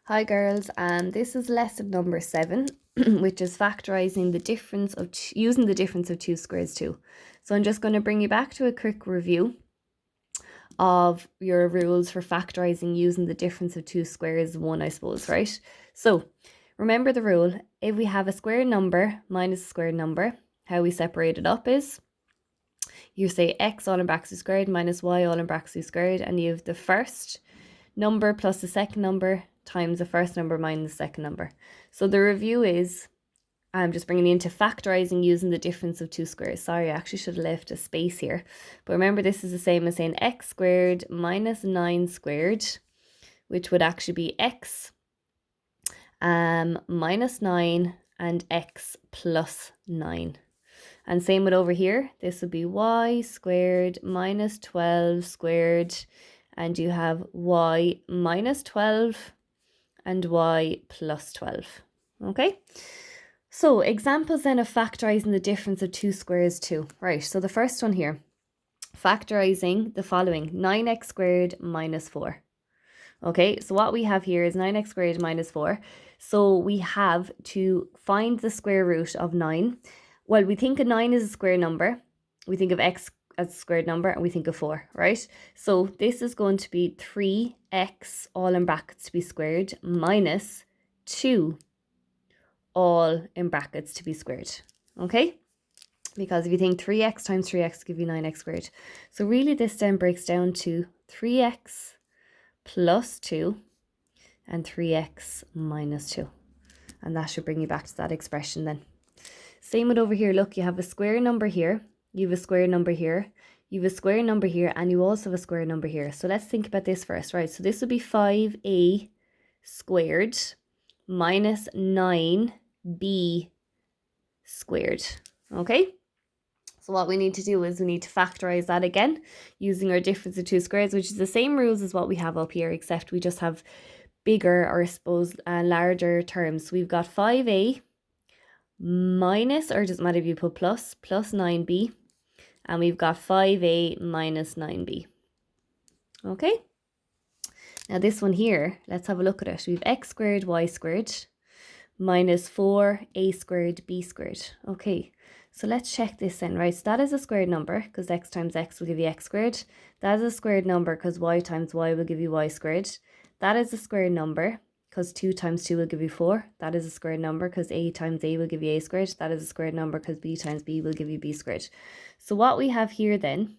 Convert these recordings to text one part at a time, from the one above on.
Hi girls, and this is lesson number 7, which is factorising the difference of using the difference of two squares too. So I'm just going to bring you back to a quick review of your rules for factorising using the difference of two squares 1, I suppose, right? So remember the rule, if we have a square number minus a square number, how we separate it up is you say x all in brackets squared minus y all in brackets squared, and you have the first number plus the second number times the first number minus the second number. So the review is, I'm just bringing you into factorising using the difference of two squares. Sorry, I actually should have left a space here. But remember, this is the same as saying x squared minus 9 squared, which would actually be x minus 9 and x plus 9. And same with over here, this would be y squared minus 12 squared, and you have y minus 12 and y plus 12. Okay, so examples then of factorising the difference of two squares too. Right, so the first one here, factorising the following, 9x squared minus 4. Okay, so what we have here is 9x squared minus 4. So we have to find the square root of 9. Well, we think of 9 as a square number. We think of x as a squared number, and we think of 4, right? So this is going to be 3x all in brackets to be squared minus 2 all in brackets to be squared. Okay? Because if you think 3x times 3x give you 9x squared. So really this then breaks down to 3x plus 2 and 3x minus 2. And that should bring you back to that expression then. Same with over here. Look, you have a square number here. You have a square number here. You have a square number here. And you also have a square number here. So let's think about this first, right? So this would be 5a squared minus 9b squared. Okay? So what we need to do is we need to factorise that again using our difference of two squares, which is the same rules as what we have up here, except we just have bigger, or I suppose larger terms. So we've got 5a minus, or it doesn't matter if you put plus 9b, and we've got 5a minus 9b. Okay, now this one here, let's have a look at it. We have x squared y squared minus 4a squared b squared. Okay, so let's check this then, right? So that is a squared number because x times x will give you x squared. That is a squared number because y times y will give you y squared. That is a squared number because 2 times 2 will give you 4. That is a squared number because a times a will give you a squared. That is a squared number because b times b will give you b squared. So what we have here then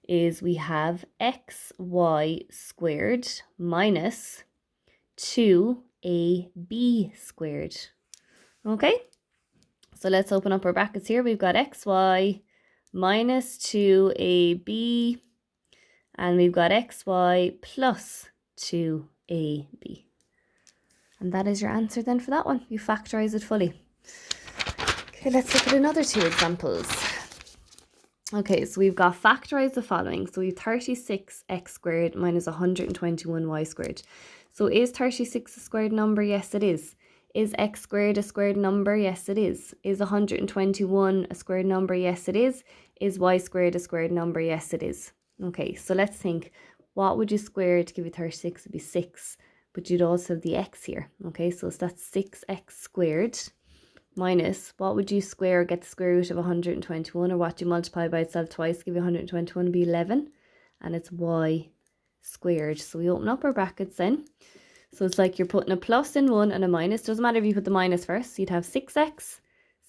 is we have xy squared minus 2ab squared. Okay, so let's open up our brackets here. We've got xy minus 2ab, and we've got xy plus 2ab. And that is your answer then for that one. You factorise it fully. Okay, let's look at another 2 examples. Okay, so we've got factorise the following. So we have 36x squared minus 121y squared. So is 36 a squared number? Yes, it is. Is x squared a squared number? Yes, it is. Is 121 a squared number? Yes, it is. Is y squared a squared number? Yes, it is. Okay, so let's think. What would you square to give you 36? It'd be 6. But you'd also have the x here. Okay, so that's 6x squared minus, what would you square or get the square root of 121, or what do you multiply by itself twice, give you 121, would be 11, and it's y squared. So we open up our brackets then. So it's like you're putting a plus in one and a minus. Doesn't matter if you put the minus first. So you'd have 6x,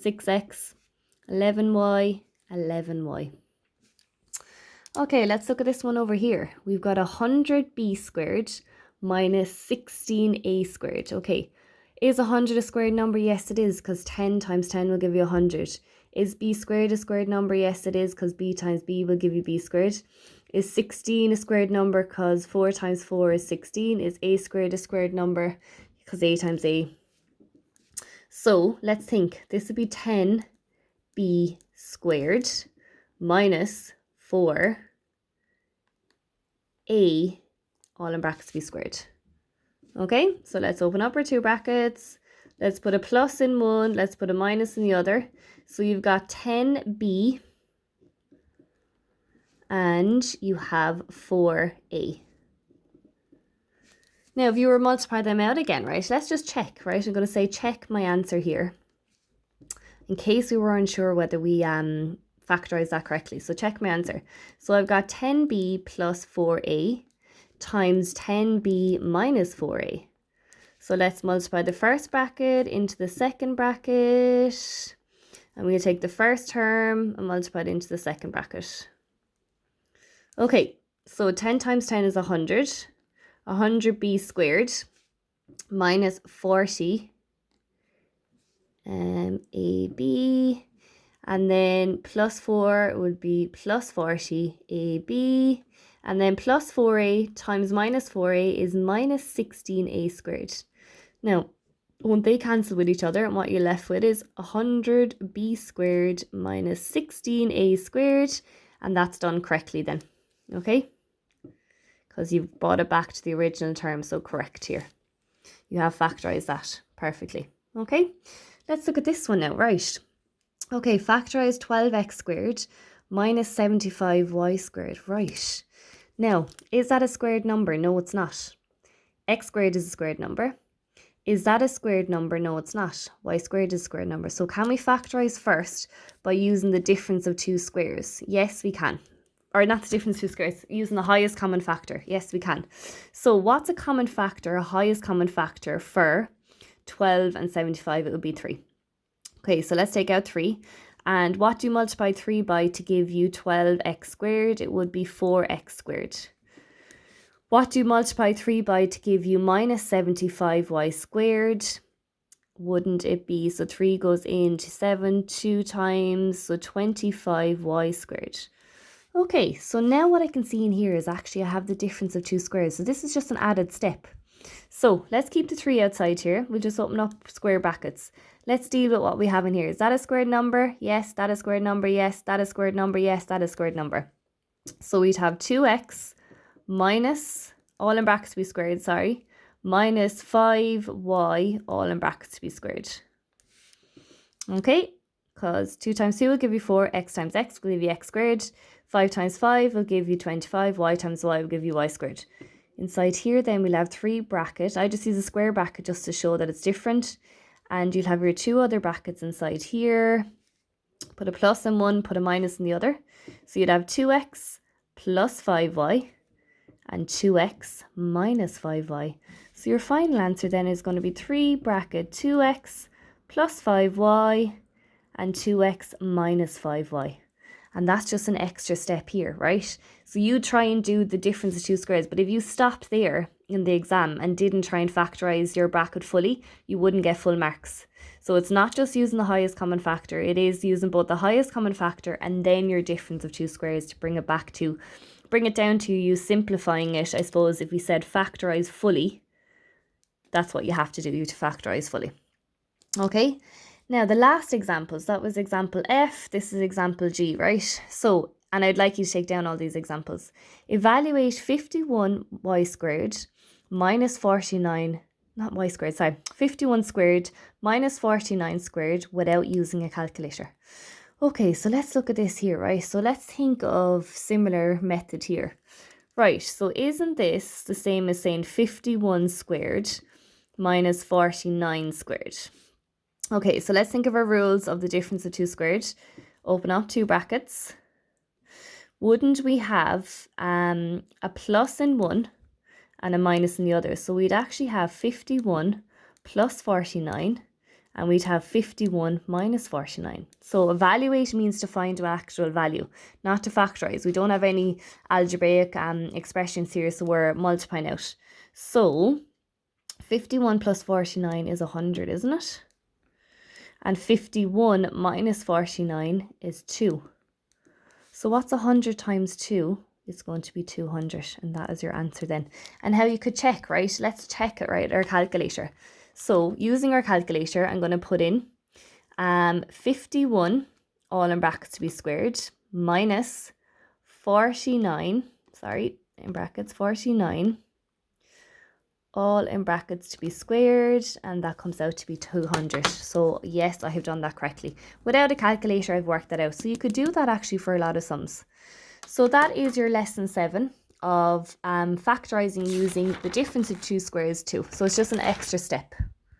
6x, 11y, 11y. Okay, let's look at this one over here. We've got 100b squared minus 16a squared. Okay, is 100 a squared number? Yes, it is, because 10 times 10 will give you 100. Is b squared a squared number? Yes, it is, because b times b will give you b squared. Is 16 a squared number? Because 4 times 4 is 16. Is a squared a squared number? Because a times a. So let's think. This would be 10b squared minus 4a all in brackets b squared. Okay, so let's open up our 2 brackets. Let's put a plus in one. Let's put a minus in the other. So you've got 10b and you have 4a. Now, if you were to multiply them out again, right, let's just check, right? I'm going to say check my answer here in case we were unsure whether we factorize that correctly. So check my answer. So I've got 10b plus 4a times 10b minus 4a. So let's multiply the first bracket into the second bracket. And we'll take the first term and multiply it into the second bracket. Okay, so 10 times 10 is 100. 100b squared minus 40 ab, and then plus 4 would be plus 40 ab, and then plus 4a times minus 4a is minus 16a squared. Now, won't they cancel with each other? And what you're left with is 100b squared minus 16a squared, and that's done correctly then, okay? Because you've brought it back to the original term, so correct here. You have factorized that perfectly, okay? Let's look at this one now, right? Okay, factorize 12x squared minus 75y squared, right? Now, is that a squared number? No, it's not. X squared is a squared number. Is that a squared number? No, it's not. Y squared is a squared number. So can we factorize first by using the difference of two squares? Yes, we can. Or not the difference of two squares, using the highest common factor. Yes, we can. So what's a common factor, a highest common factor for 12 and 75? It would be 3. Okay, so let's take out 3. And what do you multiply 3 by to give you 12x squared? It would be 4x squared. What do you multiply 3 by to give you minus 75y squared? Wouldn't it be, so 3 goes into 7 2 times, so 25y squared. Okay, so now what I can see in here is actually I have the difference of two squares. So this is just an added step. So let's keep the 3 outside here. We'll just open up square brackets. Let's deal with what we have in here. Is that a squared number? Yes. That a squared number? Yes. That a squared number? Yes. That a squared number. So we'd have 2x minus, all in brackets to be squared, sorry, minus 5y, all in brackets to be squared. Okay, because 2 times 2 will give you 4, x times x will give you x squared, 5 times 5 will give you 25, y times y will give you y squared. Inside here then we'll have 3 brackets. I just use a square bracket just to show that it's different. And you'll have your 2 other brackets inside here. Put a plus in one, put a minus in the other. So you'd have 2x plus 5y and 2x minus 5y. So your final answer then is going to be 3 bracket 2x plus 5y and 2x minus 5y. And that's just an extra step here, right? So you try and do the difference of two squares, but if you stopped there in the exam and didn't try and factorize your bracket fully, you wouldn't get full marks. So it's not just using the highest common factor, it is using both the highest common factor and then your difference of two squares to bring it down to you simplifying it. I suppose if we said factorize fully, that's what you have to do to factorize fully. Okay. Now, the last examples, that was example F, this is example G, right? So, and I'd like you to take down all these examples. Evaluate 51y squared minus 49, not y squared, sorry, 51 squared minus 49 squared without using a calculator. Okay, so let's look at this here, right? So let's think of similar method here. Right, so isn't this the same as saying 51 squared minus 49 squared? Okay, so let's think of our rules of the difference of two squared. Open up 2 brackets. Wouldn't we have a plus in one and a minus in the other? So we'd actually have 51 plus 49 and we'd have 51 minus 49. So evaluate means to find an actual value, not to factorize. We don't have any algebraic expressions here, so we're multiplying out. So 51 plus 49 is 100, isn't it? And 51 minus 49 is 2. So what's 100 times 2? It's going to be 200, and that is your answer then. And how you could check, right? Let's check it, right? Our calculator. So using our calculator, I'm going to put in 51, all in brackets to be squared, minus 49, sorry, in brackets 49, all in brackets to be squared, and that comes out to be 200. So yes, I have done that correctly. Without a calculator, I've worked that out. So you could do that actually for a lot of sums. So that is your lesson 7 of factorising using the difference of two squares too. So it's just an extra step.